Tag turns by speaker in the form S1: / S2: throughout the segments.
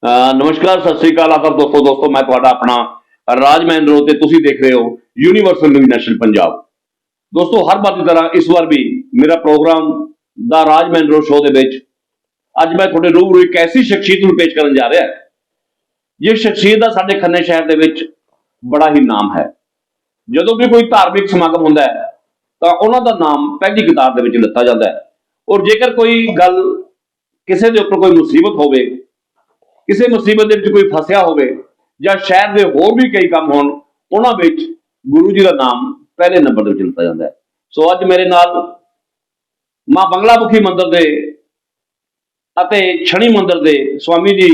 S1: नमस्कार सत श्री अकाल आदाब दोस्तों मैं ਤੁਹਾਡਾ अपना राज महेंद्र ਤੇ ਤੁਸੀਂ देख रहे हो यूनिवर्सल न्यूज़ नेशनल पंजाब। दोस्तों हर बार की तरह इस बार भी मेरा programme the Raj Mahendra show ਦੇ ਵਿੱਚ ਅੱਜ ਮੈਂ ਤੁਹਾਡੇ रूबरू एक ऐसी शख्सियत ਨੂੰ पेश ਕਰਨ जा ਰਿਹਾ है जिस शख्सियत ਦਾ ਸਾਡੇ ਖੰਨੇ ਸ਼ਹਿਰ ਦੇ ਵਿੱਚ बड़ा ही नाम है। ਜਦੋਂ भी कोई धार्मिक समागम ਹੁੰਦਾ है ਤਾਂ ਉਹਨਾਂ ਦਾ ਨਾਮ ਪਹਿਲੀ ਕਤਾਰ ਦੇ ਵਿੱਚ ਲਿੱਤਾ ਜਾਂਦਾ ਹੈ और जेकर कोई गल ਕਿਸੇ ਦੇ ਉੱਪਰ ਕੋਈ मुसीबत ਹੋਵੇ ਕਿਸੇ ਮੁਸੀਬਤ ਦੇ ਵਿੱਚ ਕੋਈ ਫਸਿਆ ਹੋਵੇ ਜਾਂ ਸ਼ਹਿਰ ਦੇ ਹੋਰ ਵੀ ਕਈ ਕੰਮ ਹੋਣ ਉਹਨਾਂ ਵਿੱਚ ਗੁਰੂ ਜੀ ਦਾ ਨਾਮ ਪਹਿਲੇ ਨੰਬਰ ਦੇ ਵਿੱਚ ਲਿੱਤਾ ਜਾਂਦਾ ਹੈ। ਸੋ ਅੱਜ ਮੇਰੇ ਨਾਲ ਮਾਂ ਬੰਗਲਾ ਮੁਖੀ ਮੰਦਿਰ ਦੇ ਅਤੇ ਛਣੀ ਮੰਦਿਰ ਦੇ ਸਵਾਮੀ ਜੀ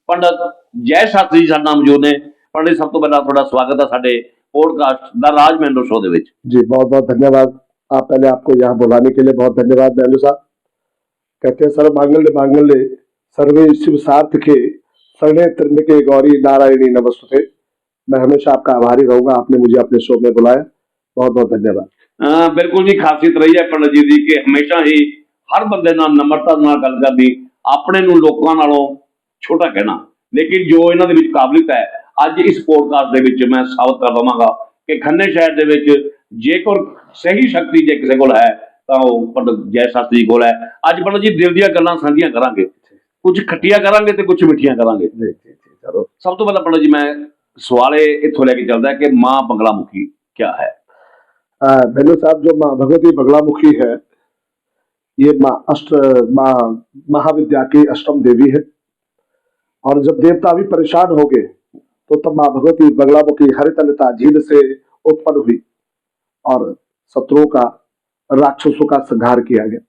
S1: ਪੰਡਤ ਜੈ ਸ਼ਾਸਤਰੀ ਜੀ ਸਾਡੇ ਨਾਲ ਮੌਜੂਦ ਨੇ। पंडित सब तो पहला थोड़ा स्वागत है साडे podcast the Raj Mahendra show दे विच।
S2: जी बहुत बहुत धन्यवाद। आप पहले आपको यहाँ बुलाने के लिए बहुत धन्यवाद महेंद्र साहब। कहते हैं सर्व मांगल्य सर्वे शिव सार्थके शरणे त्र्यंबके गौरी नारायणी नमस्तुते। मैं हमेशा आपका आभारी रहूंगा, आपने मुझे अपने शो में बुलाया, बहुत बहुत धन्यवाद।
S1: बिल्कुल जी, खासियत रही है पंडित जी दी कि हमेशा ही हर बंदे नाल नम्रता नाल गल करनी, अपने नूं लोकां नालों छोटा कहना, लेकिन जो इन्हां दे विच काबलियत है ਅੱਜ इस पॉडकास्ट ਦੇ ਵਿੱਚ मैं साबित कर दवांगा कि खन्ने शहर ਦੇ ਵਿੱਚ ਜੇਕਰ सही शक्ति ਜੇ ਕਿਸੇ ਕੋਲ है ਤਾਂ ਉਹ ਪੰਡਤ ਜੈ ਸ਼ਾਸਤਰੀ ਜੀ ਕੋਲ है। ਅੱਜ पंडित जी दिल ਦੀਆਂ ਗੱਲਾਂ ਸਾਂਝੀਆਂ ਕਰਾਂਗੇ, ਕੁਝ ਖੱਟੀਆਂ ਕਰਾਂਗੇ ਤੇ ਕੁਝ ਮਿੱਠੀਆਂ ਕਰਾਂਗੇ।
S2: चलो
S1: ਸਭ ਤੋਂ ਪਹਿਲਾਂ पंडित जी मैं सवाल इत्थों लेके चलता है कि मां बंगला मुखी क्या है?
S2: महेंद्र साहब, जो माँ भगवती बंगला मुखी है ये माँ महाविद्या की अष्टम देवी है। और जब देवता भी परेशान हो गए तो तब माँ भगवती बंगला मुखी हरितलता झील से उत्पन्न हुई और शत्रुओं का राक्षसों का संहार किया गया।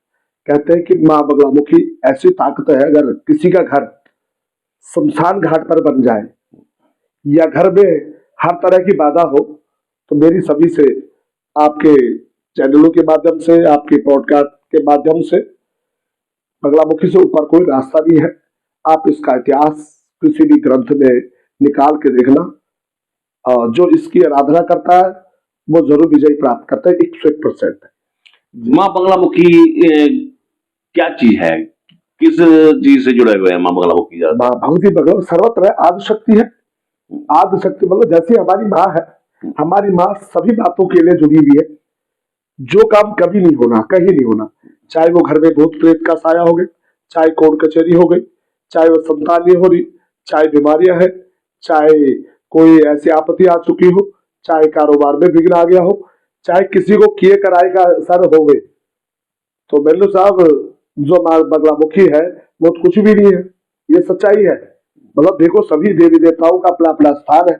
S2: कहते हैं कि माँ बंगला मुखी ऐसी ताकत है, अगर किसी का घर शमशान घाट पर बन जाए या घर में हर तरह की बाधा हो तो मेरी सभी से, आपके चैनलों के माध्यम से, आपके पॉडकास्ट के माध्यम से, बंगला मुखी से ऊपर कोई रास्ता नहीं है। आप इसका इतिहास किसी भी ग्रंथ में निकाल के देखना, जो इसकी आराधना करता है वो जरूर विजय प्राप्त करता है, 101%।
S1: मां बंगला मुखी क्या चीज है, किस चीज से जुड़े हुए हैं मां बंगला मुखी?
S2: माँ भगवती बंगला सर्वत्र है, आदि शक्ति है। आदि शक्ति मतलब जैसी हमारी माँ है, हमारी माँ सभी बातों के लिए जुड़ी हुई है। जो काम कभी नहीं होना, कहीं नहीं होना, चाहे वो घर में भूत प्रेत का साया हो गया, चाहे कोर्ट कचहरी हो गई, चाहे वो संतान नहीं हो रही, चाहे बीमारियां है, चाहे कोई ऐसी आपत्ति आ चुकी हो, चाहे कारोबार में विघ्न आ गया हो, चाहे किसी को किए कराए का असर हो गए, तो मेल्लू साहब जो माँ बंगला मुखी है वो तो कुछ भी नहीं है, ये सच्चाई है। मतलब देखो, सभी देवी देवताओं का अपना अपना स्थान है,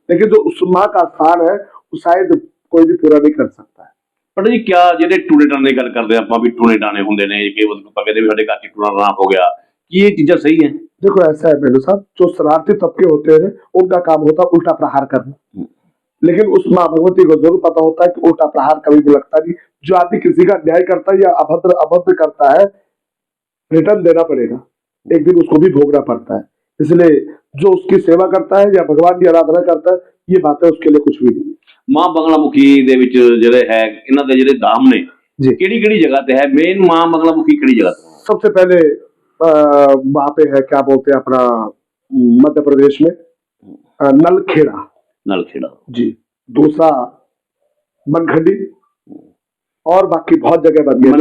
S2: लेकिन जो उस माँ का स्थान है वो शायद कोई भी पूरा नहीं कर सकता है।
S1: पंडित जी, क्या ਜਿਹੜੇ ਟੂਣੇ ਟਾਣੇ ਦੀ ਗੱਲ ਕਰਦੇ ਆਪਾਂ ਵੀ ਟੂਣੇ ਟਾਣੇ ਹੁੰਦੇ ਨੇ ਕਿ ਆਪਾਂ ਕਹਿੰਦੇ ਵੀ ਸਾਡੇ ਘਰ 'ਚ ਟੂਣਾ ਟਾਣਾ ਹੋ ਗਿਆ, ਕੀ ਇਹ ਚੀਜ਼ਾਂ सही है?
S2: देखो ऐसा है मेरे साहब, जो शरारती तबके होते हैं उनका काम होता है उल्टा प्रहार करना, लेकिन उस माँ भगवती को जरूर पता होता है कि उल्टा प्रहार कभी भी लगता नहीं। जो आदमी किसी का न्याय करता है या अभद्र करता है, रिटर्न देना पड़ेगा, एक दिन उसको भी भोगना पड़ता है। इसलिए जो उसकी सेवा करता है या भगवान की आराधना करता है, ये बातें उसके लिए कुछ भी नहीं।
S1: ਮਾਂ ਬੰਗਲਾ ਮੁਖੀ ਦੇ ਵਿੱਚ ਜਿਹੜੇ ਹੈ ਇਹਨਾਂ ਦੇ ਜਿਹੜੇ ਧਾਮ ਨੇ ਕਿਹੜੀ ਕਿਹੜੀ ਜਗ੍ਹਾ ਤੇ ਹੈ? ਮੇਨ ਮਾਂ ਬੰਗਲਾ ਮੁਖੀ ਕਿਹੜੀ जगह ਤੇ?
S2: सबसे पहले वहां पे है, क्या बोलते हैं अपना, मध्य प्रदेश में नलखेड़ा।
S1: नलखेड़ा
S2: जी। दूसरा मनखंडी, और बाकी बहुत जगह बन गए।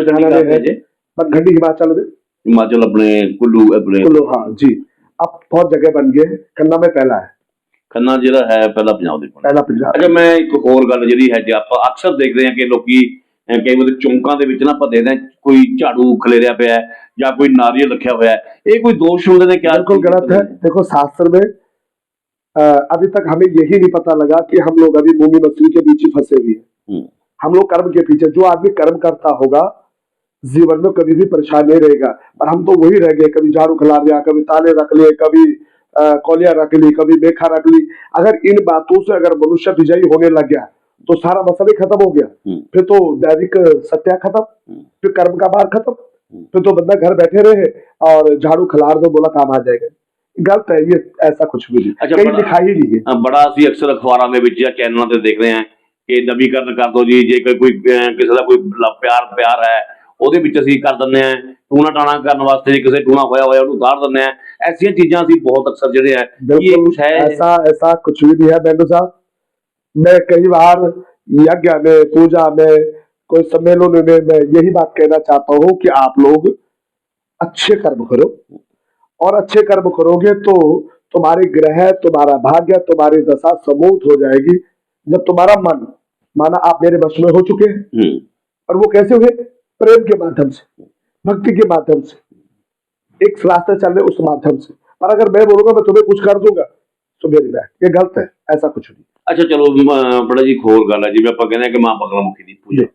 S2: मनखंडी हिमाचल में,
S1: हिमाचल अपने कुल्लू
S2: हाँ जी, अब बहुत जगह बन गए। खन्ना में पहला है,
S1: खन्ना ਜਿਹੜਾ ਹੈ ਪਹਿਲਾ ਪੰਜਾਬ ਦੇ ਕੋਲ।
S2: पहला पंजाब।
S1: ਅੱਛਾ, ਮੈਂ ਇੱਕ ਹੋਰ ਗੱਲ ਜਿਹੜੀ ਹੈ, ਜੇ ਆਪਾਂ ਅਕਸਰ ਦੇਖਦੇ ਹਾਂ ਕਿ ਲੋਕੀ ਕਈ ਵਾਰ ਚੌਂਕਾਂ ਦੇ ਵਿੱਚ ਨਾ ਆਪਾਂ ਦੇਖਦੇ ਹਾਂ ਕੋਈ ਝਾੜੂ ਖਲੇਰਿਆ ਪਿਆ ਹੈ ਜਾਂ ਕੋਈ ਨਾਰੀਅਲ ਰੱਖਿਆ होया है, ਇਹ ਕੋਈ दोष ਹੁੰਦੇ ਨੇ? क्या
S2: बिल्कुल गलत है। देखो शास्त्र में अभी तक हमें यही नहीं पता लगा कि हम लोग अभी भूमि मछली के बीच ही फंसे हुए हैं। हम लोग कर्म के पीछे, जो आदमी कर्म करता होगा जीवन में कभी भी परेशान नहीं रहेगा, पर हम तो वही रह गए, कभी झाड़ू खिला दिया, कभी ताले रख लिए, कभी कौलिया रख ली, कभी मेखा रख ली। अगर इन बातों से अगर मनुष्य विजयी होने लग गया तो सारा मसला ही खत्म हो गया, फिर तो दैविक सत्या खत्म, फिर कर्म का भार खत्म, फिर तो बंदा घर बैठे रहे और झाड़ू खिलार दो, बोला काम आ जाएगा। गलत है ये, ऐसा कुछ भी नहीं।
S1: अच्छा,
S2: कहीं लिखा ही नहीं है।
S1: बड़ा ਅਸੀਂ ਅਕਸਰ ਅਖਬਾਰਾਂ ਦੇ ਵਿੱਚ ਜਾਂ ਚੈਨਲਾਂ ਤੇ ਦੇਖ ਰਹੇ ਹਾਂ ਕਿ ਨਵੀਕਰਨ ਕਰ ਦੋ ਜੀ, ਜੇ ਕੋਈ ਕਿਸੇ ਦਾ ਕੋਈ ਪਿਆਰ ਹੈ ਉਹਦੇ ਵਿੱਚ ਅਸੀਂ ਕਰ ਦਿੰਦੇ ਹਾਂ, ਟੂਣਾ ਟਾਣਾ ਕਰਨ ਵਾਸਤੇ ਜੇ ਕਿਸੇ ਟੂਣਾ ਹੋਇਆ ਉਹਨੂੰ ਉਤਾਰ ਦਿੰਦੇ ਹਾਂ। ऐसी चीजां ਅਸੀਂ बहुत अक्सर ਜਿਹੜੇ है ये
S2: बिल्कुल
S1: कुछ है।
S2: ऐसा ऐसा कुछ भी नहीं है बेंडू साहब। मैं कई बार यज्ञ में, पूजा में, कोई सम्मेलन में मैं यही बात कहना चाहता हूँ कि आप लोग अच्छे कर्म करो, और अच्छे कर्म करोगे तो तुम्हारे ग्रह, तुम्हारा भाग्य, तुम्हारी दशा समूत हो जाएगी। जब तुम्हारा मन, माना आप मेरे वश में हो चुके हैं, और वो कैसे हुए? प्रेम के माध्यम से, भक्ति के माध्यम से, एक रास्ते चल रहे उस माध्यम से। पर अगर मैं बोलूंगा मैं तुम्हें कुछ कर दूंगा तो मेरी बात ये गलत है, ऐसा कुछ नहीं।
S1: अच्छा चलो बड़ा जी एक होर गल है जिवें आपां कहंदे कि मां बगला मुखी दी पूजा,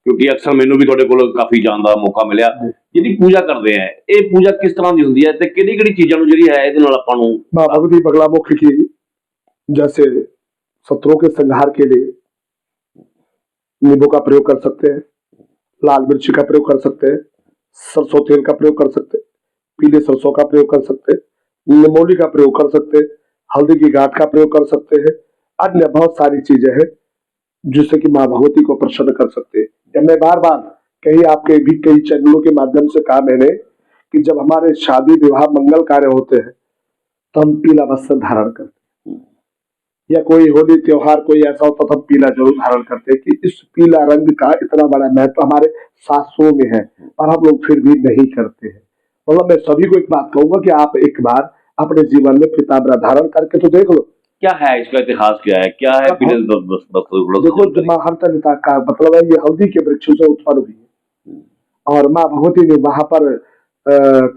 S1: क्योंकि अक्सर मैनू भी तुहाडे कोल काफी जाण दा मौका मिलिया। जिहड़ी पूजा करदे आ ये पूजा किस तरह दी हुंदी है ते किहड़ी-किहड़ी चीजां नूं जिहड़ी है इहदे नाल आपां नूं
S2: माँ भगवती बगलामुखी की जैसे शत्रुओं के संहार के लिए नींबू का प्रयोग कर सकते हैं, लाल मिर्ची का प्रयोग कर सकते हैं, सरसों तेल का प्रयोग कर सकते हैं, पीले सरसों का प्रयोग कर सकते हैं, निमोली का प्रयोग कर सकते हैं, हल्दी की गांठ का प्रयोग कर सकते हैं। अन्य बहुत सारी चीजें हैं जिससे कि माँ भगवती को प्रसन्न कर सकते हैं। या मैं बार बार कहीं आपके भी कई चैनलों के माध्यम से कहा मैंने कि जब हमारे शादी विवाह मंगल कार्य होते हैं तो हम पीला वस्त्र धारण करते हैं, या कोई होली त्योहार कोई ऐसा होता तो हम पीला जरूर धारण करते हैं। कि इस पीला रंग का इतना बड़ा महत्व हमारे शास्त्रों में है, पर हम लोग फिर भी नहीं करते हैं। मतलब मैं सभी को एक बात कहूंगा कि आप एक बार अपने जीवन में पीताम्बर धारण करके तो देख लो।
S1: क्या है इसका इतिहास, क्या है पीले वस्त्र?
S2: देखो महारतनिता का मतलब है ये हल्दी के वृक्षों से उत्पन्न हुई है, और माँ भगवती ने वहां पर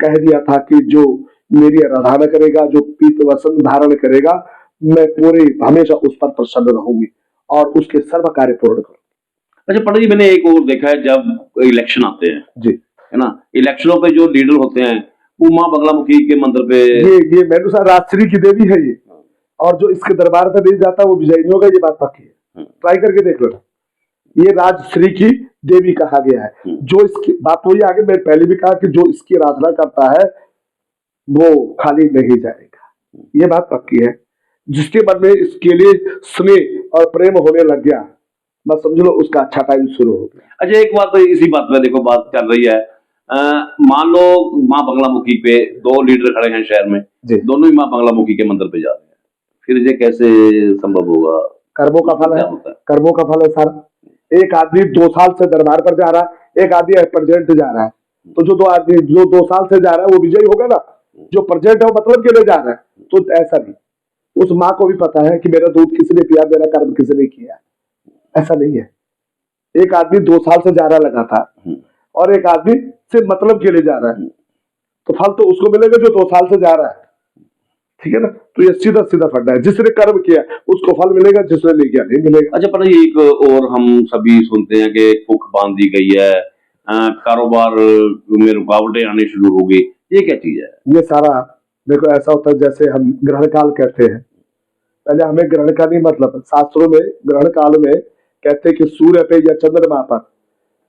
S2: कह दिया था कि जो मेरी आराधना करेगा, जो पीत वस्त्र धारण करेगा, मैं पूरे हमेशा उस पर प्रसन्न रहूंगी और उसके सर्व कार्य पूर्ण करूंगी।
S1: अच्छा पंडित जी, मैंने एक और देखा है जब इलेक्शन आते हैं
S2: जी,
S1: है ना, इलेक्शनों पे जो लीडर होते हैं वो माँ बगलामुखी के मंदिर पे
S2: ये मेनुसा राजश्री की देवी है ये, और जो इसके दरबार पे नहीं जाता वो विजयी नहीं होगा, ये बात पक्की है। ट्राई करके देख लो, ये राजश्री की देवी कहा गया है। जो इसकी बात वही आगे मैं पहले भी कहा कि जो इसकी आराधना करता है वो खाली नहीं जाएगा, ये बात पक्की है। जिसके मन में इसके लिए स्नेह और प्रेम होने लग गया, बस समझ लो उसका अच्छा टाइम शुरू हो गया।
S1: अच्छा एक बात तो इसी बात पे देखो बात चल रही है, मान लो माँ बगलामुखी पे दो लीडर खड़े हैं शहर में, दोनों ही माँ बगलामुखी के मंदिर पे जा रहे हैं, फिर ये कैसे संभव होगा?
S2: कर्मों का फल है, कर्मों का फल है सारा। एक आदमी 2 साल से दरबार पर जा रहा है, एक आदमी प्रेजेंट जा रहा है, तो जो 2 आदमी जो 2 साल से जा रहा है वो विजयी होगा ना, जो प्रेजेंट है वो मतलब के लिए जा रहा है। तो ऐसा नहीं, उस माँ को भी पता है कि मेरा दूध किसने पिया, मेरा कर्म किसने किया, ऐसा नहीं है। एक आदमी 2 साल से जा रहा लगा था और एक आदमी सिर्फ मतलब के लिए जा रहा है, तो फल तो उसको मिलेगा जो 2 साल से जा रहा है, ठीक है ना। तो ये सीधा सीधा फंडा है, जिसने कर्म किया उसको फल मिलेगा, जिसने नहीं किया नहीं मिलेगा।
S1: अच्छा पर एक और हम सभी सुनते हैं कि कुख बांध दी गई है, कारोबार में रुकावटें आनी शुरू हो गई, ये क्या चीज है?
S2: ये सारा देखो ऐसा होता है जैसे हम ग्रहण काल कहते हैं, पहले हमें ग्रहण का नहीं मतलब, शास्त्रों में ग्रहण काल में कहते हैं कि सूर्य पे या चंद्रमा पर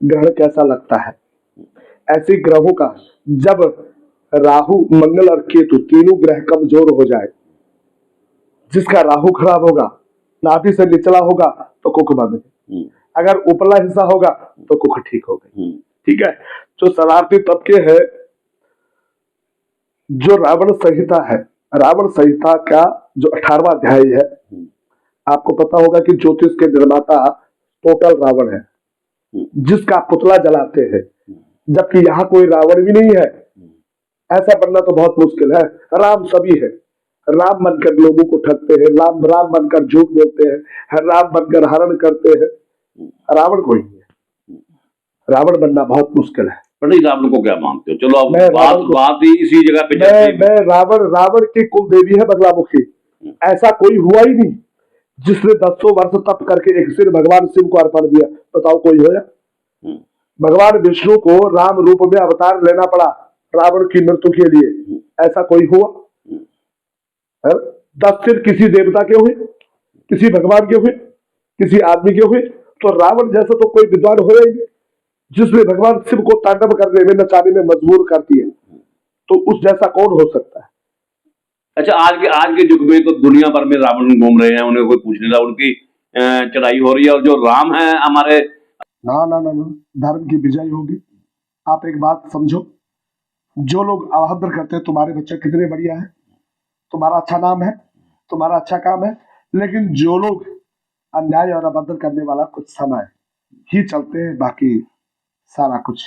S2: ग्रहण कैसा लगता है। ऐसे ग्रहों का जब राहु मंगल और केतु तीनों ग्रह कमजोर हो जाए, जिसका राहु खराब होगा, नाभि से निचला होगा तो कुख बंद, अगर उपला हिस्सा होगा तो कुख ठीक हो गई, ठीक है। जो शरारती तबके है, जो रावण संहिता है, रावण संहिता का जो 18वां अध्याय है, आपको पता होगा कि ज्योतिष के निर्माता टोटल रावण है, जिसका पुतला जलाते हैं, जबकि यहाँ कोई रावण भी नहीं है। ऐसा बनना तो बहुत मुश्किल है। राम सभी है, राम बनकर लोगों को ठगते हैं, राम बनकर झूठ बोलते हैं, राम बनकर हरण करते हैं, रावण कोई नहीं है। रावण बनना बहुत मुश्किल है।
S1: पंडित रावण को क्या मानते हो? चलो अब बात ही इसी जगह पे
S2: मैं रावण की कुल देवी है बगलामुखी। ऐसा कोई हुआ ही नहीं जिसने 10 वर्ष तप करके एक सिर भगवान शिव को अर्पण दिया, बताओ कोई होया? भगवान विष्णु को राम रूप में अवतार लेना पड़ा रावण की मृत्यु के लिए, ऐसा कोई हुआ? 10 सिर किसी देवता के हुए, किसी भगवान के हुए, किसी आदमी के हुए? तो रावण जैसा तो कोई विद्वान हो ही नहीं, जिसने भगवान शिव को तांडव करने में, नचाने में मजबूर करती है, तो उस जैसा कौन हो सकता है?
S1: अच्छा आज के युग में तो दुनिया भर में रावण घूम रहे हैं, उन्हें कोई पूछ नहीं रहा, उनकी चढ़ाई हो रही है, और जो राम है हमारे
S2: ना धर्म की विजय होगी। आप एक बात समझो, जो लोग अभद्र करते हैं, तुम्हारे बच्चे कितने बढ़िया है, तुम्हारा अच्छा नाम है, तुम्हारा अच्छा काम है, लेकिन जो लोग अन्याय और अभद्र करने वाला कुछ समय ही चलते हैं, बाकी सारा कुछ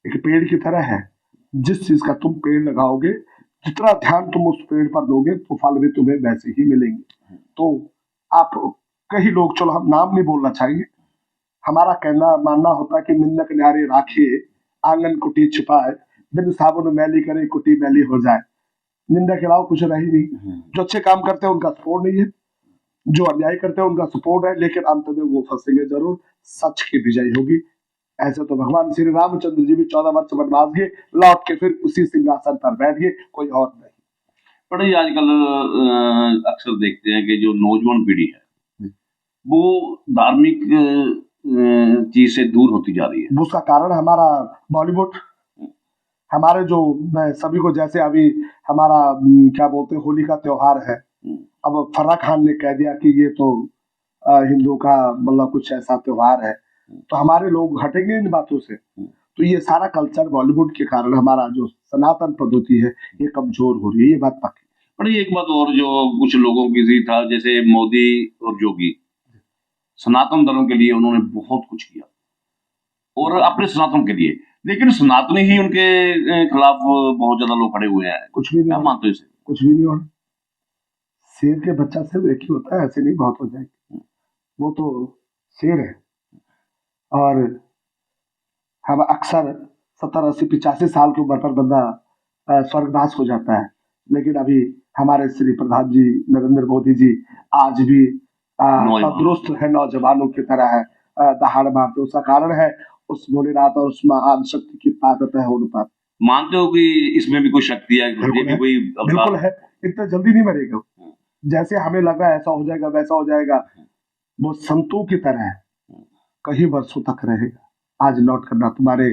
S2: एक पेड़ की तरह है। जिस चीज का तुम पेड़ लगाओगे, जितना ध्यान तुम उस पेड़ पर दोगे, तो फल भी तुम्हें वैसे ही मिलेंगे। तो आप, कई लोग, चलो हम नाम नहीं बोलना चाहिए, हमारा कहना मानना होता है कि निंदक न्यारे राखे, आंगन कुटी छुपाए, बिन साबुन मैली करे कुटी मैली हो जाए। निंदा के अलावा कुछ रह ही नहीं। जो अच्छे काम करते हैं उनका सपोर्ट नहीं है, जो अन्याय करते हैं उनका सपोर्ट है, लेकिन अंत में वो फंसेंगे जरूर। सच की विजय होगी। ऐसे तो भगवान श्री रामचंद्र जी भी 14 वर्ष वनवास गए, लौट के फिर उसी सिंहासन पर बैठ गए, कोई और नहीं।
S1: पर ये आजकल अक्सर देखते हैं कि जो नौजवान पीढ़ी है वो धार्मिक चीज से दूर होती जा रही है।
S2: उसका कारण हमारा बॉलीवुड, हमारे जो, मैं सभी को, जैसे अभी हमारा क्या बोलते हैं, होली का त्योहार है। अब फर्रा खान ने कह दिया कि ये तो हिंदू का मतलब कुछ ऐसा त्योहार है, तो हमारे लोग हटेंगे इन बातों से। तो ये सारा कल्चर बॉलीवुड के कारण हमारा जो सनातन पद्धति है ये कमजोर हो रही है, ये बात पक्की।
S1: पर ये एक बात और जो कुछ लोगों की सी था, जैसे मोदी और योगी, सनातन धर्म के लिए उन्होंने बहुत कुछ किया और अपने सनातन के लिए, लेकिन सनातनी ही उनके खिलाफ बहुत ज्यादा लोग खड़े हुए हैं।
S2: कुछ भी
S1: क्या
S2: नहीं,
S1: मानते हो इसे?
S2: कुछ भी नहीं होना। शेर के बच्चा सिर्फ एक ही होता है, ऐसे नहीं बहुत हो जाएगी। वो तो शेर है। और हम अक्सर 70, 80, 85 साल की उम्र पर बंदा स्वर्गवास हो जाता है, लेकिन अभी हमारे श्री प्रधान जी नरेंद्र मोदी जी आज भी तंदुरुस्त है, नौजवानों की तरह है, दहाड़ मारते। उसका कारण है उस भोलेनाथ और उस महान शक्ति की ताकत है उन पर।
S1: मानते हो कि इसमें भी कोई शक्ति है?
S2: बिल्कुल है, इतना जल्दी नहीं मरेगा। जैसे हमें लग रहा है ऐसा हो जाएगा वैसा हो जाएगा, वो संतों की तरह है, कई वर्षों तक रहेगा। आज लौट करना तुम्हारे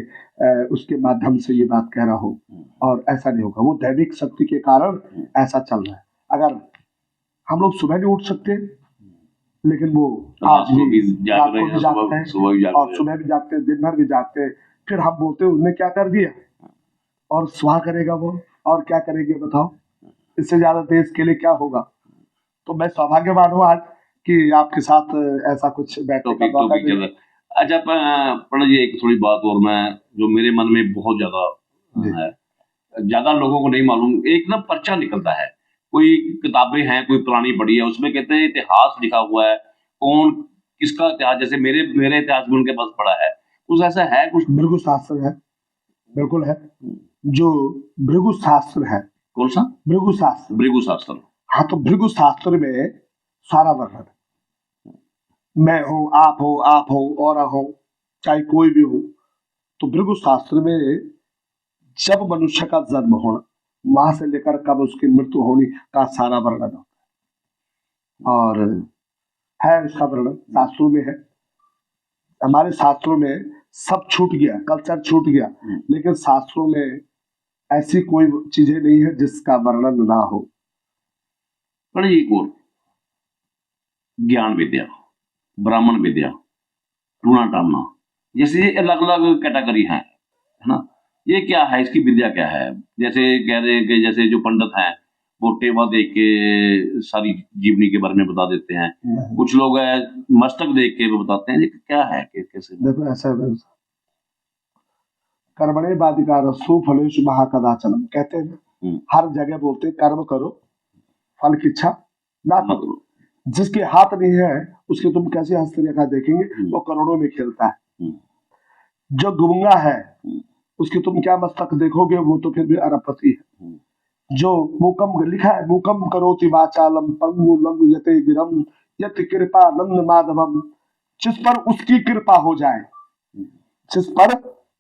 S2: उसके माध्यम से ये बात कह रहा हो, और ऐसा नहीं होगा। वो दैविक शक्ति के कारण ऐसा चल रहा है। अगर हम लोग सुबह नहीं उठ सकते, लेकिन वो आज भी रात को भी जागते हैं, और सुबह भी जागते हैं, दिन भर भी जागते हैं। फिर हम बोलते हैं उसने क्या कर दिया, और सुहा करेगा वो, और क्या करेंगे बताओ, इससे ज्यादा देश के लिए क्या होगा। तो मैं सौभाग्यवान हूँ आज कि आपके साथ ऐसा कुछ बैठने का मौका मिला।
S1: अच्छा पंडित जी, एक थोड़ी बात और, मैं जो मेरे मन में बहुत ज्यादा है, ज्यादा लोगों को नहीं मालूम, एक ना पर्चा निकलता है, कोई किताबें हैं, कोई पुरानी पढ़ी है, उसमें कहते हैं इतिहास लिखा हुआ है, कौन किसका इतिहास, जैसे मेरे इतिहास भी उनके पास पढ़ा है, कुछ ऐसा है? कुछ
S2: भृगु शास्त्र है, बिल्कुल है। जो भृगु शास्त्र है,
S1: कौन सा?
S2: भृगु शास्त्र।
S1: भृगु शास्त्र,
S2: हाँ, तो भृगु शास्त्र में सारा वर्णन, मैं हो, आप हो, और हो, चाहे कोई भी हो। तो भृगु शास्त्र में जब मनुष्य का जन्म होना, वहां से लेकर कब उसकी मृत्यु होनी का सारा वर्णन होता है, और है उसका वर्णन शास्त्रों में है। हमारे शास्त्रों में सब छूट गया, कल्चर छूट गया, लेकिन शास्त्रों में ऐसी कोई चीजें नहीं है जिसका वर्णन ना हो।
S1: पर एक और, ज्ञान विद्या, ब्राह्मण विद्या, टूना टामना, जैसे अलग अलग कैटेगरी है ना, ये क्या है, इसकी विद्या क्या है? जैसे कह रहे हैं कि जैसे जो पंडित हैं वो टेवा देख के सारी जीवनी के बारे में बता देते हैं, कुछ लोग है मस्तक देख के वो बताते हैं, ये क्या है, कैसे?
S2: देखो ऐसा है, कर्मणे बाधिकार सुफलेषु महाकदाचनम कहते हैं, हर जगह बोलते हैं कर्म करो, फल की इच्छा ना करो। जिसके हाथ नहीं है उसके तुम कैसे हस्तरेखा देखेंगे, वो करोड़ों में खेलता है। जो गूंगा है उसके तुम क्या मस्तक देखोगे, वो तो फिर भी अरबपति है। जो मूकम लिखा है, मूकम करोति वाचालम पंगु लंगु यते गिरम यत कृपा नंद माधवम, जिस पर उसकी कृपा हो जाए, जिस पर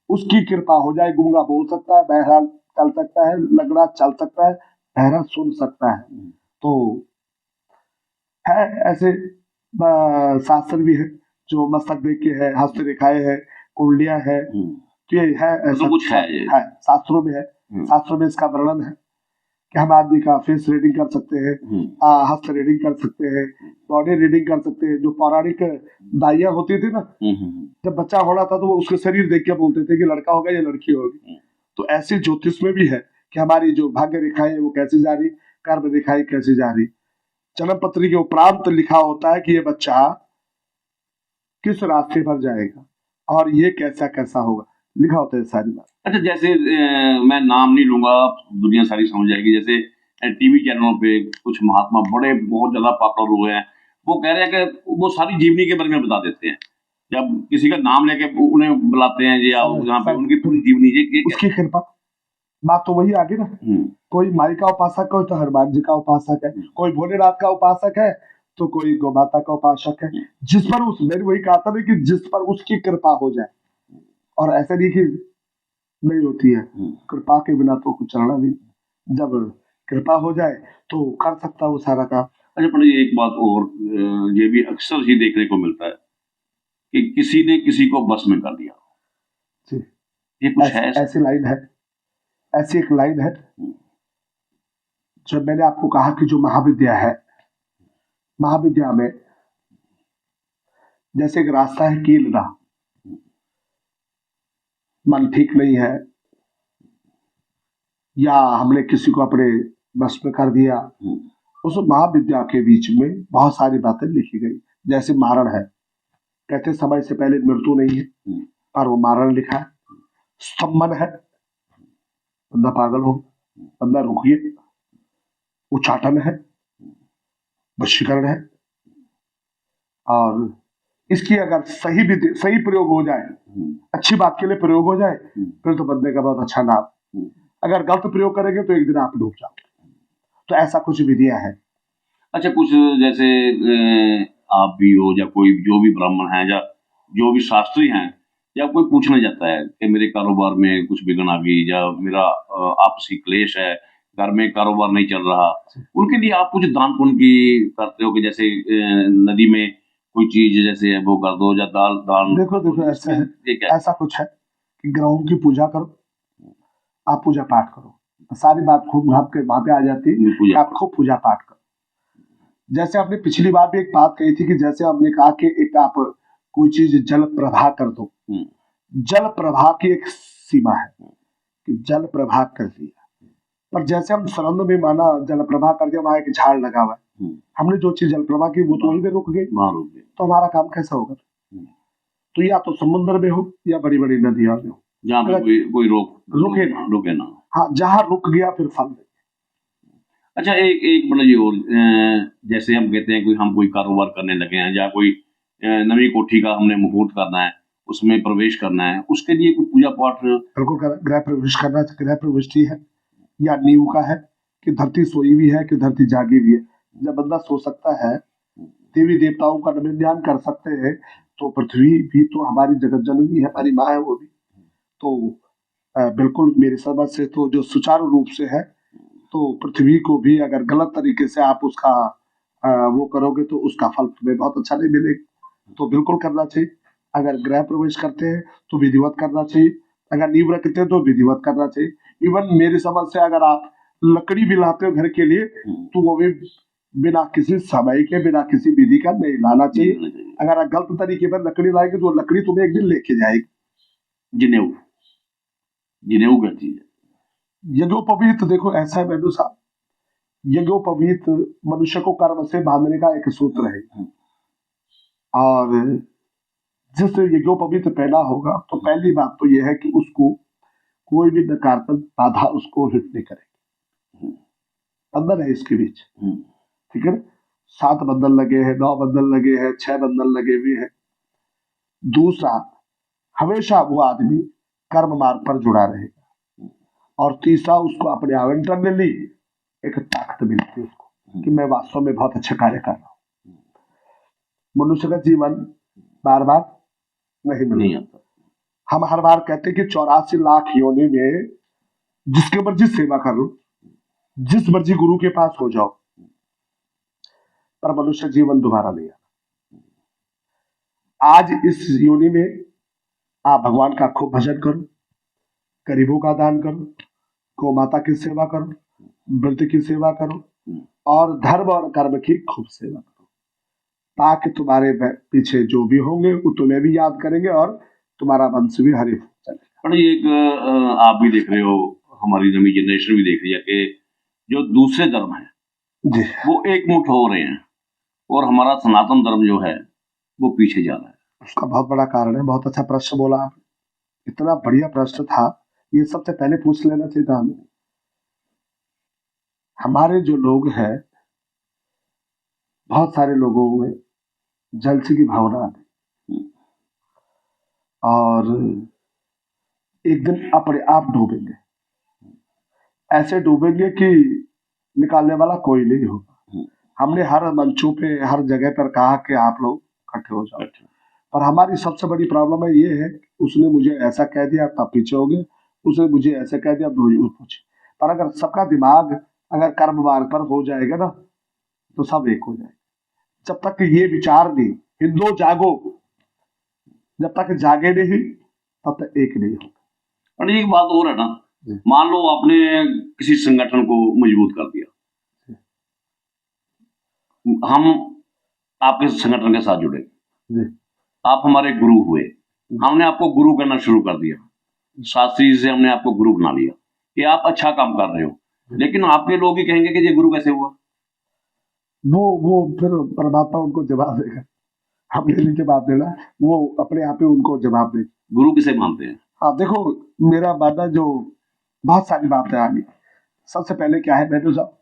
S2: उसकी कृपा हो जाए। गूंगा बोल सकता है, बहरा चल सकता है, लंगड़ा चल सकता है, बहरा सुन सकता है। तो है ऐसे शास्त्र भी है जो मस्तक देख के है, हस्तरेखाएं है, कुंडलियां है, तो ये है ऐसा
S1: कुछ है
S2: शास्त्रों में है। शास्त्रों में इसका वर्णन है कि हम आदमी का फेस रीडिंग कर सकते हैं, हस्त रीडिंग कर सकते हैं, बॉडी रीडिंग कर सकते हैं। जो पौराणिक दाइयां होती थी ना, जब बच्चा हो रहा था तो वो उसके शरीर देख के बोलते थे कि लड़का होगा या लड़की होगी। तो ऐसे ज्योतिष में भी है कि हमारी जो भाग्य रेखाएं वो कैसे जा रही, कर्म रेखाएं कैसे जा रही। जन्म पत्री के उपरांत लिखा होता है कि ये बच्चा किस रास्ते पर जाएगा और ये कैसा कैसा होगा, लिखा होता है सारी बात।
S1: अच्छा, जैसे मैं नाम नहीं लूंगा, दुनिया सारी समझ जाएगी। जैसे टीवी चैनलों पे कुछ महात्मा बड़े बहुत ज्यादा पॉपुलर हुए हैं, वो कह रहे हैं कि वो सारी जीवनी के बारे में बता देते हैं। जब किसी का नाम लेके उन्हें बुलाते हैं या जहाँ पे उनकी पूरी जीवनी ये
S2: उसकी कृपा, बात तो वही आगे ना। कोई माई का उपासक है तो हनुमान जी का उपासक है, कोई भोलेनाथ का उपासक है तो कोई गौ माता का उपासक है। जिस पर उस, मैंने वही कहा था कि जिस पर उसकी कृपा हो जाए, और ऐसा नहीं कि नहीं होती है, कृपा के बिना तो कुछ चलना नहीं। जब कृपा हो जाए तो कर सकता है वो सारा काम।
S1: अच्छा पंडित जी, एक बात और, ये भी अक्सर ही देखने को मिलता है कि किसी ने किसी को बस में कर दिया
S2: जी।
S1: ये कुछ है
S2: ऐसी लाइन है, ऐसी एक लाइन है। जब मैंने आपको कहा कि जो महाविद्या है, महाविद्या में जैसे एक रास्ता है कीलना, मन ठीक नहीं है या हमने किसी को अपने बस में कर दिया, उस महाविद्या के बीच में बहुत सारी बातें लिखी गई। जैसे मारण है, कहते समय से पहले मृत्यु नहीं है, पर वो मारण लिखा है। स्तंभन है, बंदा पागल हो, बंदा रुकिए। उच्चाटन है, वशीकरण है। और इसकी अगर सही प्रयोग हो जाए, अच्छी बात के लिए प्रयोग हो जाए, फिर तो बंदे का बहुत अच्छा नाम। अगर गलत प्रयोग करेंगे तो एक दिन आप डूब जाओगे। तो ऐसा कुछ विधियां है।
S1: अच्छा, कुछ जैसे आप भी हो या कोई जो भी ब्राह्मण है या जो भी शास्त्री हैं, या कोई पूछना जाता है कि मेरे कारोबार में कुछ विघ्न आ गई या मेरा आपसी क्लेश है, घर में कारोबार नहीं चल रहा, उनके लिए आप कुछ दान पुण्य की करते हो कि जैसे नदी में कोई चीज जैसे वो कर दो या दान।
S2: देखो ऐसा है, ऐसा कुछ है कि ग्रहों की पूजा करो, आप पूजा पाठ करो, तो सारी बात खूब घाप के वहां पे आ जाती है कि आप खूब पूजा पाठ करो। जैसे आपने पिछली बार भी एक बात कही थी कि जैसे हमने कहा कि एक आप कोई चीज जल प्रवाह कर दो, जल प्रवाह की एक सीमा है कि जल प्रवाह कर दिया, पर जैसे हम सरंद में माना जल प्रवाह कर दिया, वहां एक झाड़ लगा हुआ है, हमने जो चीज जल प्रवाह की वो तो वहीं पे रुक गई, तो हमारा काम कैसा होगा? तो या तो समुद्र में हो या बड़ी बड़ी नदियों में हो,
S1: जहाँ पे कोई रुके ना।
S2: हाँ, जहाँ रुक गया फिर फल दे।
S1: अच्छा, एक मतलब ये और, जैसे हम कहते हैं हम कोई कारोबार करने लगे हैं या कोई नवी कोठी का हमने मुहूर्त करना है, उसमें प्रवेश करना है, उसके लिए कोई पूजा पाठ
S2: बिल्कुल गृह प्रवेश करना, गृह प्रविष्टि है या नींव का है कि धरती सोई हुई है कि धरती जागी हुई है। जब बंदा सो सकता है, देवी देवताओं का ध्यान कर सकते हैं, तो पृथ्वी भी तो हमारी जगत जननी है, हमारी माँ है वो भी। तो बिल्कुल मेरी समझ से तो जो सुचारू रूप से है, तो पृथ्वी को भी अगर गलत तरीके से आप उसका वो करोगे तो उसका फल तुम्हें बहुत अच्छा नहीं मिलेगा। तो बिल्कुल करना चाहिए। अगर गृह प्रवेश करते हैं तो विधिवत करना चाहिए, अगर नींव रखते हैं तो विधिवत करना चाहिए। इवन मेरी समझ से अगर आप लकड़ी भी लाते हो घर के लिए, तो वो भी बिना किसी समय के, बिना किसी विधि का नहीं लाना चाहिए। अगर आप गलत तरीके पर लकड़ी लाएंगे तो लकड़ी तुम्हें एक दिन लेके जाएगी।
S1: जिनेऊ का चीज है।
S2: यज्ञोपवीत देखो ऐसा है मैडू साहब, यज्ञोपवीत मनुष्य को कर्म से बांधने का एक सूत्र है। और जिस यज्ञोपवीत पैदा होगा तो पहली बात तो यह है कि उसको कोई भी नकारात्मक बाधा उसको हिट नहीं करेगी। बंधन है इसके बीच, ठीक है ना? 7 बंधन लगे हैं, 9 बंधन लगे हैं, 6 बंधन लगे हुए हैं। दूसरा, हमेशा वो आदमी कर्म मार्ग पर जुड़ा रहेगा। और तीसरा, उसको अपने आवंटन में ली एक ताकत मिलती है उसको कि मैं वास्तव में बहुत अच्छा कार्य कर रहा हूँ। मनुष्य का जीवन बार बार नहीं आता। हम हर बार कहते हैं कि 84 लाख योनि में जिसके मर्जी सेवा कर लो, जिस मर्जी गुरु के पास हो जाओ, पर मनुष्य जीवन दोबारा नहीं आता। आज इस योनि में आप भगवान का खूब भजन करो, गरीबों का दान करो, गौ माता की सेवा करो, व्रत की सेवा करो, और धर्म और कर्म की खूब सेवा करो, ताकि तुम्हारे पीछे जो भी होंगे वो तुम्हें भी याद करेंगे और तुम्हारा वंश भी हरिफ चलेगा।
S1: पर ये एक आप भी देख रहे हो, हमारी नवी जनरेशन भी देख रही है कि जो दूसरे धर्म है
S2: जी,
S1: वो एकमुठ हो रहे हैं और हमारा सनातन धर्म जो है वो पीछे जा रहा है।
S2: उसका बहुत बड़ा कारण है। बहुत अच्छा प्रश्न बोला आप, इतना बढ़िया प्रश्न था, ये सबसे पहले पूछ लेना चाहिए था हमें। हमारे जो लोग हैं, बहुत सारे लोगों में जलसी की भावना आती और एक दिन अपने आप डूबेंगे, ऐसे डूबेंगे कि निकालने वाला कोई नहीं होगा। हमने हर मंचों पे, हर जगह पर कहा कि आप लोग इकट्ठे हो जाओ, पर हमारी सबसे बड़ी प्रॉब्लम है ये है कि उसने मुझे ऐसा कह दिया तब पीछे हो गए, उसने मुझे ऐसा कह दिया दो यूं पूछे। पर अगर सबका दिमाग अगर कर्म मार्ग पर हो जाएगा ना, तो सब एक हो जाएगा। जब तक ये विचार नहीं, हिंदू जागो, जब तक जागे नहीं तब तक एक नहीं होगा।
S1: पर एक बात और है ना,
S2: जी।
S1: मान लो आपने किसी संगठन को मजबूत कर दिया, हम आपके संगठन के साथ जुड़े,
S2: जी,
S1: आप हमारे गुरु हुए, हमने आपको गुरु कहना शुरू कर दिया, शास्त्री से हमने आपको गुरु बना लिया कि आप अच्छा काम कर रहे हो, लेकिन आपके लोग ही कहेंगे कि ये गुरु कैसे हुआ।
S2: वो फिर परमात्मा उनको जवाब देगा, हमने नहीं जवाब देना, वो अपने आप ही उनको जवाब देगा।
S1: गुरु किसे मानते हैं?
S2: हाँ देखो, मेरा मानना जो बहुत सारी बातें आ गई। सबसे पहले क्या है बैठो साहब,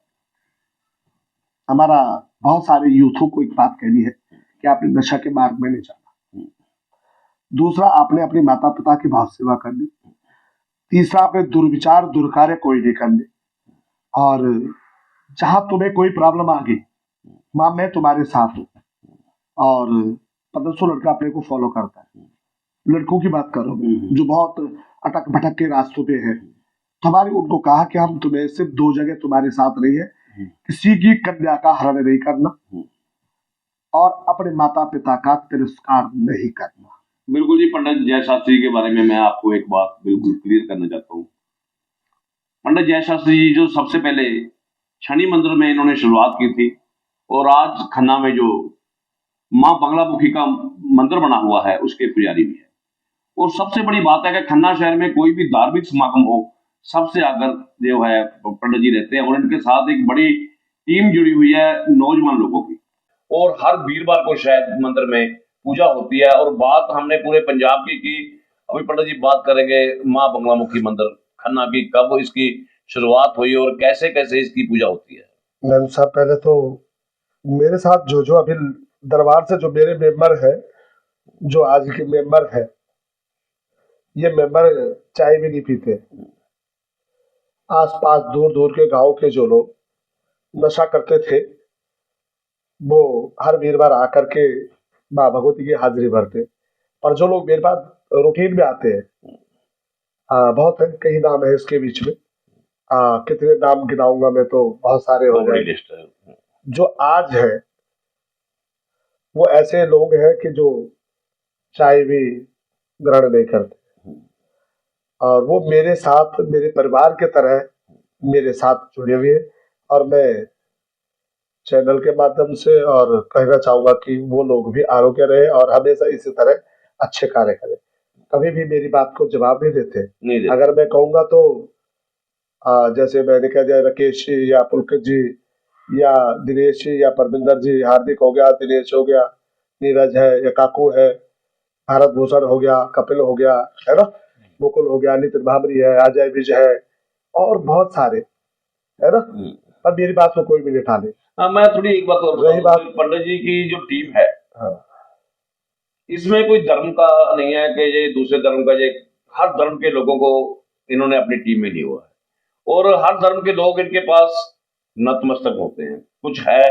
S2: हमारा बहुत सारे यूथों को एक बात कहनी है कि आपने नशा के मार्ग में नहीं जाना। दूसरा, आपने अपने माता पिता की भाव सेवा करनी। तीसरा, आपने दुर्विचार दुर्कार्य कोई नहीं करने। और जहां तुम्हें कोई प्रॉब्लम आ गई, मां मैं तुम्हारे साथ हूँ। और 1500 लड़का अपने को फॉलो करता है, लड़कों की बात करो जो बहुत अटक भटक के रास्तों पे है, तो हमारे उनको कहा कि हम तुम्हें सिर्फ 2 जगह तुम्हारे साथ नहीं है, किसी की कन्या का हरण नहीं करना और अपने माता पिता का तिरस्कार नहीं करना।
S1: बिल्कुल जी, पंडित जय शास्त्री के बारे में मैं आपको एक बात बिल्कुल क्लियर करना चाहता हूँ। पंडित जय शास्त्री जी जो सबसे पहले शनि मंदिर में इन्होंने शुरुआत की थी, और आज खन्ना में जो माँ बंगलामुखी का मंदिर बना हुआ है उसके पुजारी भी है। और सबसे बड़ी बात है कि खन्ना शहर में कोई भी धार्मिक समागम हो, सबसे आगर जो है पंडित जी रहते हैं, और इनके साथ एक बड़ी टीम जुड़ी हुई है नौजवान लोगों की। और हर वीरवार को शायद मंदिर में पूजा होती है। और बात हमने पूरे पंजाब की, अभी पंडित जी बात करेंगे माँ बंगलामुखी मंदिर खन्ना की, कब इसकी शुरुआत हुई और कैसे कैसे इसकी पूजा होती है।
S2: मैम साहब, पहले तो मेरे साथ जो जो अभी दरबार से जो मेरे मेंबर है, जो आज के मेंबर है, ये मेंबर चाय भी नहीं पीते। आसपास दूर दूर के गांव के जो लोग नशा करते थे, वो हर वीरवार आकर के माँ भगवती की हाजिरी भरते। और जो लोग मेरे पास रूटीन में आते हैं, बहुत है, कई नाम है इसके बीच में, कितने नाम गिनाऊंगा मैं तो बहुत सारे हो
S1: बड़ी
S2: जाएंगे।
S1: लिस्ट है।
S2: जो आज है वो ऐसे लोग हैं कि जो चाय भी ग्रहण नहीं करते, और वो मेरे साथ मेरे परिवार के तरह मेरे साथ जुड़े हुए हैं। और मैं चैनल के माध्यम से और कहना चाहूंगा कि वो लोग भी आरोग्य रहे और हमेशा इसी तरह अच्छे कार्य करें। कभी भी मेरी बात को जवाब नहीं देते।
S1: नहीं देते।
S2: अगर मैं कहूंगा तो जैसे मैंने कह दिया राकेश जी या पुलकित जी या दिनेश जी या परमिंदर जी, हार्दिक हो गया, दिनेश हो गया, नीरज है या काकू है, भारत भूषण हो गया, कपिल हो गया, है ना, मुकुल हो गया, नितिन भामरी है, अजय विज है और बहुत सारे, है ना। अब मेरी बात को कोई भी नहीं ठाने।
S1: मैं थोड़ी एक बात और
S2: रही बात
S1: पंडित जी की जो टीम है,
S2: हाँ,
S1: इसमें कोई धर्म का नहीं है कि ये दूसरे धर्म का, ये हर धर्म के लोगों को इन्होंने अपनी टीम में लिया हुआ है। और हर धर्म के लोग इनके पास नतमस्तक होते हैं, कुछ है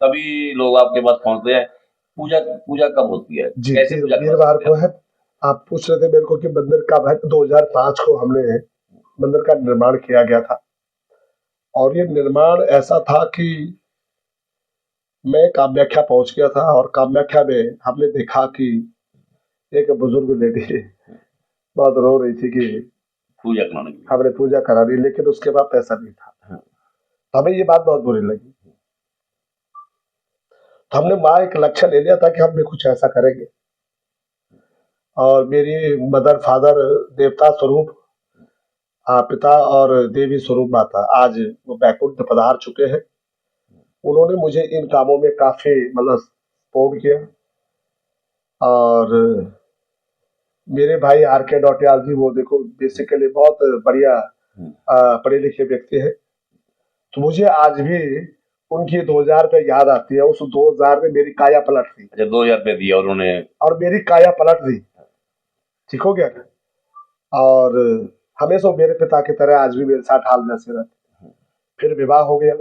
S1: तभी लोग आपके पास पहुंचते हैं। पूजा पूजा कब होती है,
S2: जी,
S1: कैसे पूजा
S2: वीरवार को है। आप पूछ रहे थे मेरे को कि मंदिर कब है। 2005 को हमने मंदिर का निर्माण किया गया था, और ये निर्माण ऐसा था कि मैं कामाख्या पहुंच गया था, और कामाख्या में हमने देखा कि एक बुजुर्ग लेडी बहुत रो रही थी कि
S1: पूजा कराने की।
S2: हमने पूजा करा दी, लेकिन उसके बाद पैसा नहीं था। तो हमें ये बात बहुत बुरी लगी, तो हमने वहां एक लक्ष्य ले लिया था कि हम भी कुछ ऐसा करेंगे। और मेरी मदर फादर देवता स्वरूप पिता और देवी स्वरूप माता आज वो बैकुंठ पधार चुके हैं। उन्होंने मुझे इन कामों में काफी मतलब सपोर्ट किया। और मेरे भाई आर के डोटियाल जी, वो देखो बेसिकली बहुत बढ़िया पढ़े लिखे व्यक्ति है। तो मुझे आज भी उनकी 2000 पे याद आती है। उस 2000 में मेरी काया पलट थी।
S1: अच्छा, 2000 रुपये दिया उन्होंने
S2: और मेरी काया पलट दी, ठीक हो गया। और हमेशा मेरे पिता की तरह आज भी मेरे साथ हाल जैसे रहते। फिर विवाह हो गया।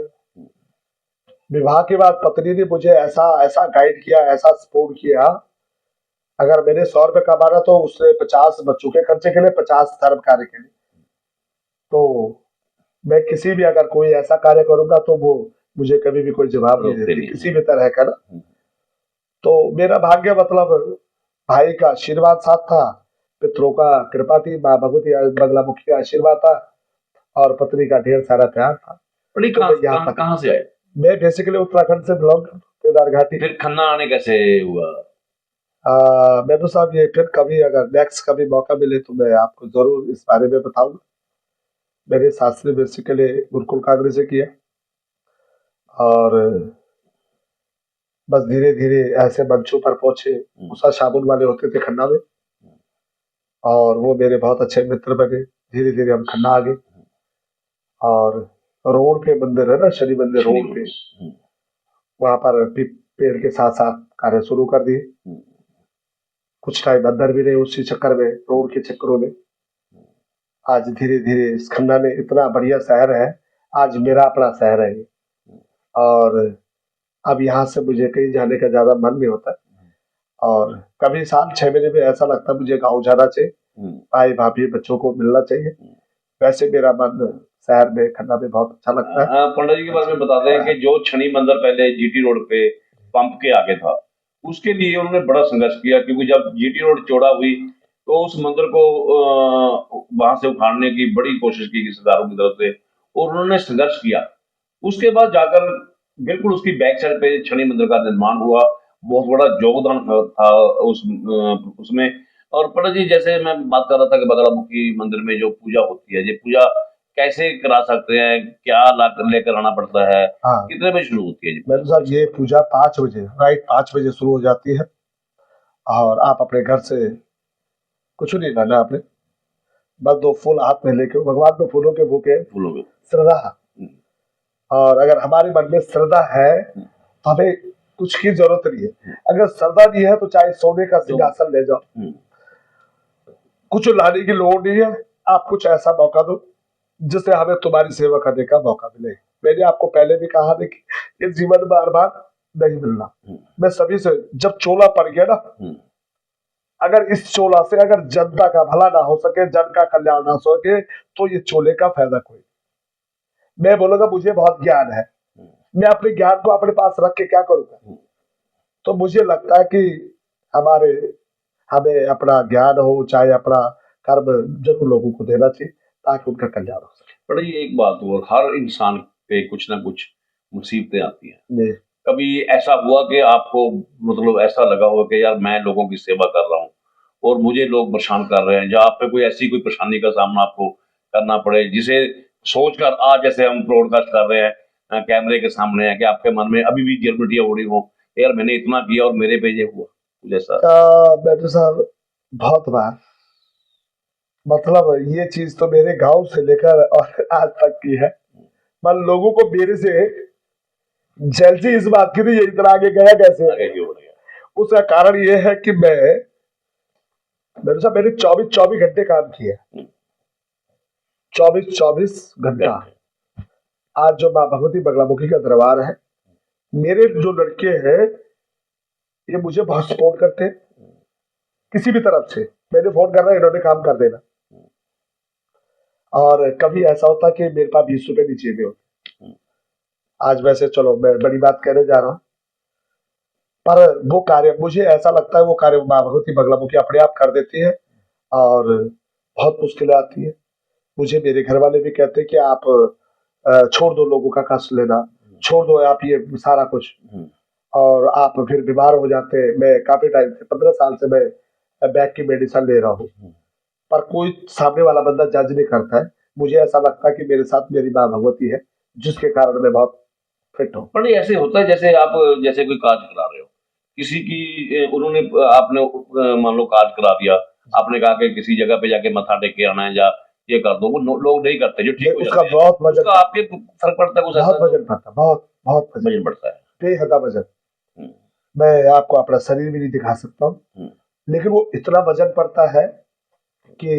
S2: विवाह के बाद पत्नी ने मुझे ऐसा ऐसा गाइड किया, ऐसा सपोर्ट किया। अगर मैंने 100 रुपये कमाना तो उसने 50 बच्चों के खर्चे के लिए, 50 धर्म कार्य के लिए। तो मैं किसी भी अगर कोई ऐसा कार्य करूंगा तो वो मुझे कभी भी कोई जवाब नहीं देती, किसी भी तरह का ना। तो मेरा भाग्य मतलब भाई का आशीर्वाद साथ था, पितरों का कृपा थी, माँ भगवती बगलामुखी का आशीर्वाद था और पत्नी का ढेर सारा प्यार था।
S1: बड़ी कहाँ से आए?
S2: मैं बेसिकली उत्तराखंड से बिलोंग करता हूँ, केदार घाटी।
S1: फिर खन्ना आने कैसे हुआ?
S2: मैं तो साहब ये फिर कभी अगर नेक्स्ट कभी मौका मिले तो मैं आपको जरूर इस बारे में बताऊंगा। मेरे शास्त्री बेसिकली गुरुकुल कांग्रेस से किया और बस धीरे धीरे ऐसे मंचों पर पहुंचे। उषा साबुन वाले होते थे खन्ना में और वो मेरे बहुत अच्छे मित्र बने। धीरे धीरे हम खन्ना आ गए और रोड पे मंदिर है ना, शनि मंदिर रोड पे, वहां पर पेड़ के साथ साथ कार्य शुरू कर दिए। कुछ टाइम अंदर भी रहे उसी चक्कर में, रोड के चक्करों में। आज धीरे धीरे इस खन्ना ने इतना बढ़िया शहर है, आज मेरा अपना शहर है ये। और अब यहाँ से मुझे कहीं जाने का ज्यादा मन नहीं होता। और कभी साल 6 महीने में ऐसा लगता है मुझे गाँव जाना चाहिए, भाई भाभी बच्चों को मिलना चाहिए। वैसे मेरा मन शहर में खन्ना में बहुत अच्छा लगता है।
S1: पंडित जी के बारे में बताते हैं कि जो शनि मंदिर पहले जीटी रोड पे पंप के आगे था, उसके लिए उन्होंने बड़ा संघर्ष किया, क्योंकि जब जीटी रोड चौड़ा हुई तो उस मंदिर को वहां से उखाड़ने की बड़ी कोशिश की रिश्तेदारों की तरफ से, और उन्होंने संघर्ष किया। उसके बाद जाकर बिल्कुल उसकी बैक साइड पे शनि मंदिर का निर्माण हुआ। बहुत बड़ा योगदान था उसमें। और पंडित जी, जैसे मैं बात कर रहा था कि बगलामुखी मंदिर में जो पूजा होती है, ये पूजा कैसे करा सकते हैं, क्या लेकर आना पड़ता है,
S2: हाँ,
S1: कितने बजे शुरू होती है जी?
S2: मैडम साहब ये पूजा 5 बजे, राइट 5 बजे शुरू हो जाती है। और आप अपने घर से कुछ नहीं लाना, आपने बस 2 फूल हाथ में लेके, भगवान तो फूलों के भूखे,
S1: फूलों के
S2: श्रद्धा। और अगर हमारे मन में श्रद्धा है तो हमें कुछ की जरूरत नहीं है। अगर श्रद्धा नहीं है तो चाहे सोने का सिंहासन ले जाओ, कुछ लाने की लोड़ नहीं है। आप कुछ ऐसा मौका दो जिससे हमें तुम्हारी सेवा करने का मौका मिले। मैंने आपको पहले भी कहा था कि ये जीवन बार बार नहीं मिलना। मैं सभी से, जब चोला पड़ गया ना, अगर इस चोला से अगर जनता का भला ना हो सके, जन का कल्याण ना हो सके, तो ये चोले का फायदा कोई। मैं बोलूंगा मुझे बहुत ज्ञान है, मैं अपने ज्ञान को अपने पास रख के क्या करूंगा। तो मुझे लगता है कि हमें अपना ज्ञान हो चाहे अपना कर्म जरूर लोगों को देना चाहिए ताकि उनका कल्याण हो सके।
S1: पर ये एक बात और, हर इंसान पे कुछ ना कुछ मुसीबतें आती हैं। कभी ऐसा हुआ कि आपको मतलब ऐसा लगा हो कि यार मैं लोगों की सेवा कर रहा हूँ और मुझे लोग परेशान कर रहे हैं, या आप पे कोई ऐसी कोई परेशानी का सामना आपको करना पड़े, जिसे सोचकर आज जैसे हम ब्रॉडकास्ट कर रहे हैं कैमरे के सामने है, कि आपके मन में अभी भी गिरमिटियां हो रही हो, यार मैंने इतना किया और मेरे पे ये हुआ, जैसा?
S2: बैठो साहब, बहुत बार, मतलब ये चीज तो मेरे गांव से लेकर और आज तक की है। मान लोगों को मेरे से जैसी इस बात की थी ये इतना आगे गया कैसे? उसका कारण ये है कि मैंने 24 घंटे काम किया, 24 घंटा। आज जो माँ भगवती बगलामुखी का दरबार है, मेरे जो लड़के हैं ये मुझे बहुत सपोर्ट करते हैं किसी भी तरफ से। मैंने फोन करना, इन्होंने काम कर देना। और कभी ऐसा होता कि मेरे पास 20 रुपए नीचे भी होते। आज वैसे चलो मैं बड़ी बात कहने जा रहा हूं, पर वो कार्य मुझे ऐसा लगता है वो कार्य माँ भगवती बगलामुखी अपने आप कर देती है। और बहुत मुश्किलें आती है। मुझे मेरे घर वाले भी कहते हैं कि आप छोड़ दो लोगों का कष्ट लेना, छोड़ दो आप ये सारा कुछ। और आप फिर बीमार हो जाते हैं। मैं काफी टाइम से 15 साल से मैं मैं बैक की मेडिसिन ले रहा हूँ, पर कोई सामने वाला बंदा जज नहीं करता है। मुझे ऐसा लगता है कि मेरे साथ मेरी माँ भगवती है, जिसके कारण मैं बहुत फिट हूँ।
S1: पर ये ऐसे होता है जैसे आप जैसे कोई काज करा रहे हो, किसी की उन्होंने आपने मान लो काज करा दिया, आपने कहा कि किसी जगह पे जाके मत्था टेक के आना है या ये कर दो, वो लोग नहीं करते जो ठीक हो
S2: उसका
S1: जाते हैं,
S2: बहुत वजन
S1: उसका आपके फर्क पड़ता है कुछ
S2: बहुत
S1: ऐसा?
S2: वजन पड़ता है, बहुत बहुत
S1: वजन पड़ता है।
S2: बेहदा वजन।
S1: हम्म,
S2: मैं आपको अपना शरीर भी नहीं दिखा सकता हूँ,
S1: हम्म।
S2: लेकिन वो इतना वजन पड़ता है कि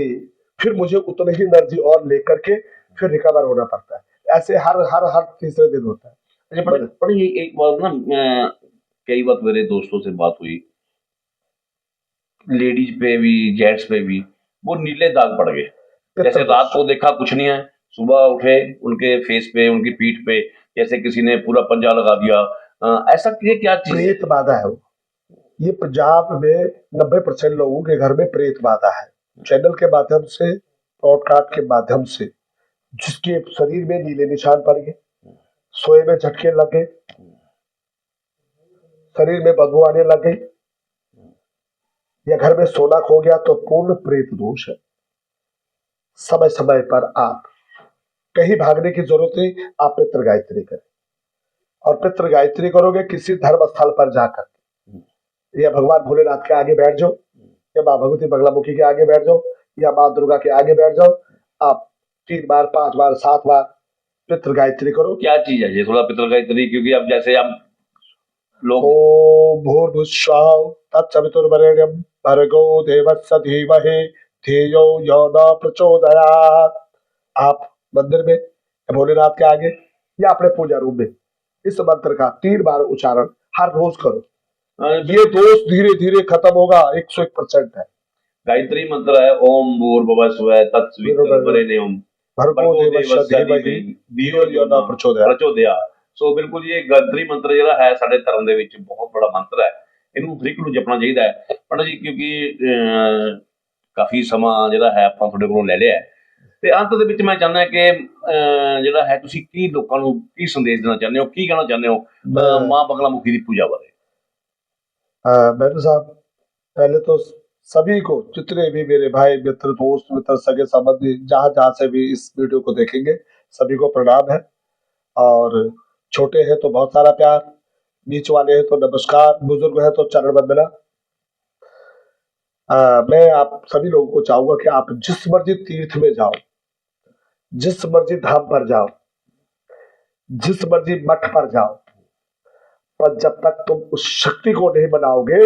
S2: फिर मुझे उतनी ही एनर्जी और लेकर के फिर रिकवर होना पड़ता है। ऐसे हर हर हर तीसरे दिन होता है।
S1: अच्छा, पर ये एक बात ना, कई बार मेरे दोस्तों से बात हुई, लेडीज पे भी जेंट्स पे भी वो नीले दाग पड़ गए। जैसे रात को देखा कुछ नहीं है, सुबह उठे उनके फेस पे उनकी पीठ पे जैसे किसी ने पूरा पंजा लगा दिया। ऐसा ये क्या चीज है?
S2: प्रेत बाधा है वो। ये पंजाब में 90% लोगों के घर में प्रेत बाधा है। चैनल के माध्यम से, पॉडकास्ट के माध्यम से, जिसके शरीर में नीले निशान पड़ गए, सोए में झटके लगे, शरीर में बदबू आने लगे, या घर में सोना खो गया, तो पूर्ण प्रेत दोष है। समय समय पर आप कहीं भागने की जरूरत नहीं, आप पितृ गायत्री करें। और पितृ गायत्री करोगे किसी धर्म स्थल पर जाकर, या भगवान भोलेनाथ के आगे बैठ जाओ, या माँ भगवती बगलामुखी के आगे बैठ जाओ, या माँ दुर्गा के आगे बैठ जाओ। आप 3 बार 5 बार 7 बार पितृ गायत्री करो।
S1: क्या चीज है ये थोड़ा पितृ गायत्री? क्योंकि अब जैसे हम लोग
S2: ओम भूर्भुवस्सुः तत्सवितुर्वरेण्यं भर्गो देवस्य धीमहि धियो यो न प्रचोदयात्। आप मंदिर में या भोलेनाथ के आगे या अपने पूजा रूम में इस मंत्र का 3 बार उच्चारण हर रोज करो। ये दोष धीरे धीरे खत्म होगा। 101% है।
S1: गायत्री मंत्र है ओम भूर्भुवः स्वः तत्सवितुर्वरेण्यं
S2: भर्गो देवस्य धीमहि धियो यो न प्रचोदयात्।
S1: ਸੋ ਬਿਲਕੁਲ ਇਹ ਗਾਇਤਰੀ ਮੰਤਰ ਜਿਹੜਾ ਹੈ ਸਾਡੇ ਧਰਮ ਦੇ ਵਿੱਚ ਬਹੁਤ ਬੜਾ ਮੰਤਰ ਹੈ, ਇਹਨੂੰ ਹਰ ਇੱਕ ਨੂੰ ਜਪਣਾ ਚਾਹੀਦਾ ਹੈ। ਪੰਡਤ ਜੀ, ਕਿਉਂਕਿ ਕਾਫੀ ਸਮਾਂ ਜਿਹੜਾ ਹੈ ਆਪਾਂ ਤੁਹਾਡੇ ਕੋਲੋਂ ਲੈ ਲਿਆ ਹੈ, ਤੇ ਅੰਤ ਦੇ ਵਿੱਚ ਮੈਂ ਚਾਹੁੰਦਾ ਕਿ ਜਿਹੜਾ ਹੈ ਤੁਸੀਂ ਕੀ ਲੋਕਾਂ ਨੂੰ ਕੀ ਸੰਦੇਸ਼ ਦੇਣਾ ਚਾਹੁੰਦੇ ਹੋ, ਕੀ ਕਹਿਣਾ ਚਾਹੁੰਦੇ ਹੋ ਮਾਂ बगलामुखी ਦੀ पूजा ਬਾਰੇ?
S2: मैनू साहब, पहले तो सभी को, जितने भी मेरे भाई मित्र दोस्त मित्र सगे संबंधी जहां जहां से भी इस वीडियो को देखेंगे, सभी को प्रणाम है। और छोटे हैं तो बहुत सारा प्यार, बीच वाले हैं तो नमस्कार, बुजुर्ग है तो चरण वंदना। मैं आप सभी लोगों को चाहूंगा कि आप जिस मर्जी तीर्थ में जाओ, जिस मर्जी धाम पर जाओ, जिस मर्जी मठ पर जाओ, पर जब तक तुम उस शक्ति को नहीं बनाओगे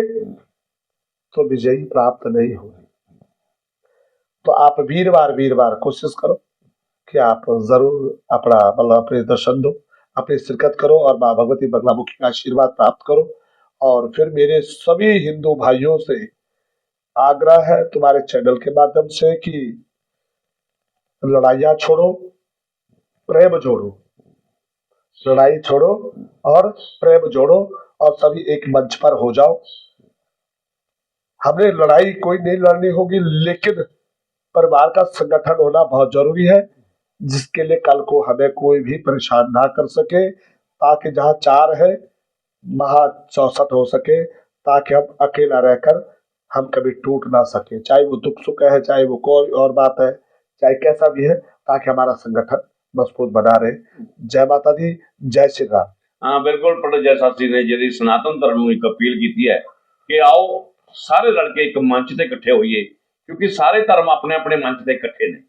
S2: तो विजयी प्राप्त नहीं होगी। तो आप वीरवार कोशिश करो कि आप जरूर अपना मतलब अपने दर्शन दो, अपनी शिरकत करो और माँ भगवती बगलामुखी का आशीर्वाद प्राप्त करो। और फिर मेरे सभी हिंदू भाइयों से आग्रह है तुम्हारे चैनल के माध्यम से कि लड़ाइयाँ छोड़ो, प्रेम जोड़ो। लड़ाई छोड़ो और प्रेम जोड़ो और सभी एक मंच पर हो जाओ। हमें लड़ाई कोई नहीं लड़नी होगी, लेकिन परिवार का संगठन होना बहुत जरूरी है, जिसके लिए कल को हमें कोई भी परेशान ना कर सके, ताकि जहाँ 4 है वहां 64 हो सके, ताकि हम अकेला रहकर हम कभी टूट ना सके। चाहे वो दुख सुख है, चाहे वो कोई और बात है, चाहे कैसा भी है, ताकि हमारा संगठन मजबूत बना रहे। जय माता दी, जय श्री राम।
S1: हाँ बिल्कुल, पंडित जय शास्त्री ने जी सनातन धर्म ਨੂੰ ਇੱਕ ਅਪੀਲ ਕੀਤੀ ਹੈ ਕਿ ਆਓ ਸਾਰੇ ਰਲ ਕੇ ਇੱਕ ਮੰਚ ਤੇ ਇਕੱਠੇ ਹੋਈਏ, ਕਿਉਂਕਿ ਸਾਰੇ ਧਰਮ ਆਪਣੇ ਆਪਣੇ ਮੰਚ ਤੇ ਇਕੱਠੇ ਨੇ,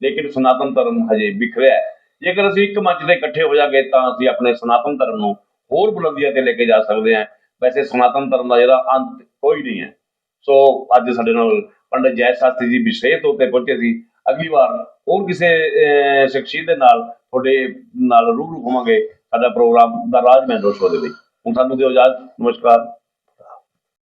S1: ਲੇਕਿਨ ਸਨਾਤਨ ਧਰਮ ਹਜੇ ਵਿਖਰਿਆ ਹੈ। ਜੇਕਰ ਅਸੀਂ ਇੱਕ ਮੰਚ ਤੇ ਇਕੱਠੇ ਹੋ ਜਾਗੇ ਤਾਂ ਅਸੀਂ ਆਪਣੇ ਸਨਾਤਨ ਧਰਮ ਨੂੰ ਹੋਰ ਬੁਲੰਦੀਆਂ ਤੇ ਲੈ ਕੇ ਜਾ ਸਕਦੇ ਹਾਂ। ਵੈਸੇ ਸਨਾਤਨ ਧਰਮ ਦਾ ਜਿਹੜਾ ਅੰਤ ਕੋਈ ਨਹੀਂ ਹੈ। ਸੋ ਅੱਜ ਸਾਡੇ ਨਾਲ ਪੰਡਿਤ ਜੈ ਸ਼ਾਸਤਰੀ ਜੀ ਵਿਸ਼ੇਸ਼ ਤੌਰ ਤੇ ਪਹੁੰਚੇ ਸੀ। ਅਗਲੀ ਵਾਰ ਹੋਰ ਕਿਸੇ ਸ਼ਖਸੀਅਤ ਦੇ ਨਾਲ ਤੁਹਾਡੇ ਨਾਲ ਰੂਬਰੂ ਹੋਵਾਂਗੇ ਸਾਡਾ ਪ੍ਰੋਗਰਾਮ ਦਾ ਰਾਜ ਮਹਿੰਦਰੋ ਸ਼ੋਅ ਦੇ ਵਿੱਚ। ਹੁਣ ਸਾਨੂੰ ਦਿਓ ਇਜਾਜ਼ਤ, ਨਮਸਕਾਰ।